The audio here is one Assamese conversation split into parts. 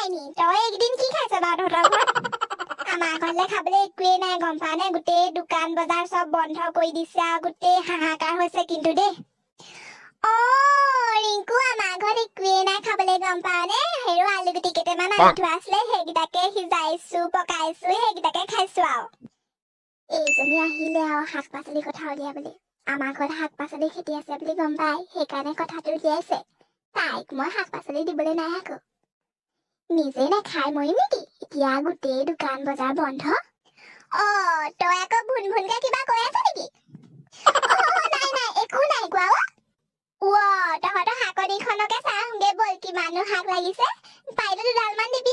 নি তই একদিন কি খাইছ বাৰু তহঁতৰ ঘৰত আমাৰ ঘৰলে খাবলৈ একোৱেই নাই গম পা নে গোটেই দোকান বজাৰ চব বন্ধ কৰি দিছে আৰু গোটেই হাহাকাৰ হৈছে কিন্তু দেই ৰিংকু আমাৰ ঘৰত একোৱেই নাই খাবলৈ গম পা নে হেৰো আলু গুটি কেইটামান আনি থোৱা আছিলে সেইকেইটাকে সিজাইছো পকাইছো সেইকেইটাকে খাইছো আৰু এইজনী আহিলে আৰু শাক পাচলি কথা উলিয়াবলৈ আমাৰ ঘৰত শাক পাচলি খেতি আছে বুলি গম পাই সেইকাৰণে কথাটো উলিয়াইছে তাইক মই শাক পাচলি দিবলৈ নাই আকৌ নিজে নাখাই মৰিম নেকি এতিয়া গোটেই দোকান বজাৰ বন্ধ তই আকৌ ভুন ভুনকে কিবা কৈ আছ নেকি নাই নাই একো নাই কোৱা তহঁতৰ শাকনিখনকে চাই আহোঁগে বল কিমানো শাক লাগিছে পাৰিলে দুডালমান দিবি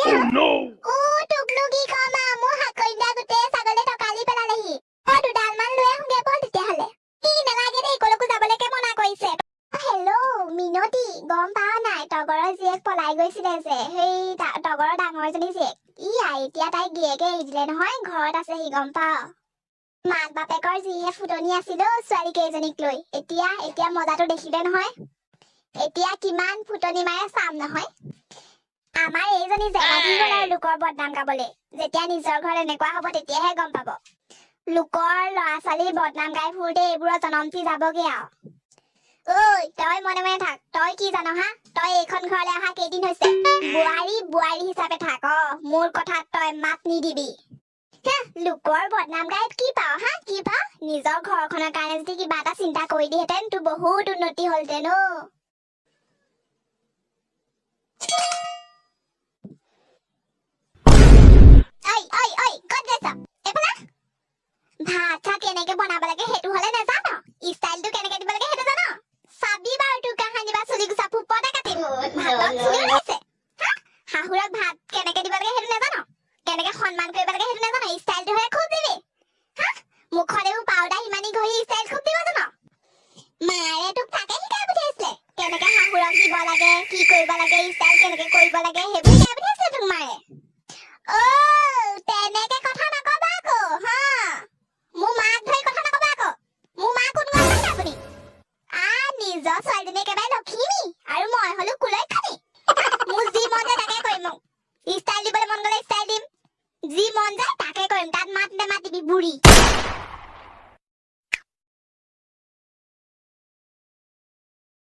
তোকনো কি কম আৰু মোৰ শাকনিটা গোটেই ছাগলী টকালি পেলালেহি দুডালমান লৈ আহোঁগে বল তেতিয়াহ'লে নালাগে দেই কলৈকো যাবলৈকে মনা কৰিছে হেল্ল' মিনতি গম পাৱ নাই তগৰৰ জীয়েক পলাই গৈছিলে যে সেই তগৰৰ ডাঙৰজনী জীয়েক এতিয়া তাই গিয়েকে এৰি দিলে নহয় ঘৰত আছে সি গম পাৱ মাক বাপেকৰ যিহে ফুটনি আছিল ছোৱালী কেইজনীক লৈ এতিয়া মজাটো দেখিলে নহয় এতিয়া কিমান ফুটনি মাৰে চাম নহয় আমাৰ এইজনী যে লাগি গ'ল আৰু লোকৰ বদনাম গাবলৈ যেতিয়া নিজৰ ঘৰত এনেকুৱা হ'ব তেতিয়াহে গম পাব লোকৰ ল'ৰা ছোৱালীৰ বদনাম গাই ফুৰোতে এইবোৰৰ জনমটি যাবগে আৰু তই মনে মনে থাক তই কি জান হা তই এইখন ঘৰলৈ অহা কেইদিন হৈছে বোৱাৰী হিচাপে থাক মোৰ কথাত তই মাত নিদিবি লোকৰ বদনাম গাই কি পাও হা কি পাও নিজৰ ঘৰখনৰ কাৰণে যদি কিবা এটা চিন্তা কৰি দিহেঁতেন তোৰ বহুত উন্নতি হ'লহেঁতেন ভাত চাত কেনেকে বনাব লাগে সেইটো হলে নাজানো ষ্টাইলটো কেনেকে দিব লাগে সেইটো জানো চাবি বাৰু তোৰ কাহানি বা চুলি গুচা ফুপতে কাটিম ভাতত চুলি ওলাইছে শাহুৰক ভাত কেনেকে দিব লাগে সেইটো নাজানো কেনেকে সন্মান কৰিব লাগে সেইটো নাজানো ষ্টাইলটোহে খুব দিবি মুখতেও পাউডাৰ সিমানি ঘঁহি ষ্টাইল খুব দিব জানো মায়ে তোক তাকে শিকাই পঠিয়াইছিলে কেনেকে শাহুৰক দিব লাগে কি কৰিব লাগে ষ্টাইল কেনেকে কৰিব লাগে সেইবোৰ শিকাই পঠিয়াইছিলে তোক মায়ে তেনেকে কথা নকবা আকৌ হা মোৰ মাক ধৰি কথা নকবা আকৌ মোৰ মা কোন গম পাইছে আপুনি নিজৰ ছোৱালীজনী একেবাৰে লখিমী আৰু মই হলো কুলক্ষণী মোৰ যি মন যায় তাকে কৰিম ষ্টাইল দিবলৈ মন গ'লে ষ্টাইল দিম যি মন যায় তাকে কৰিম তাত মাত নেমাতিবি বুঢ়ী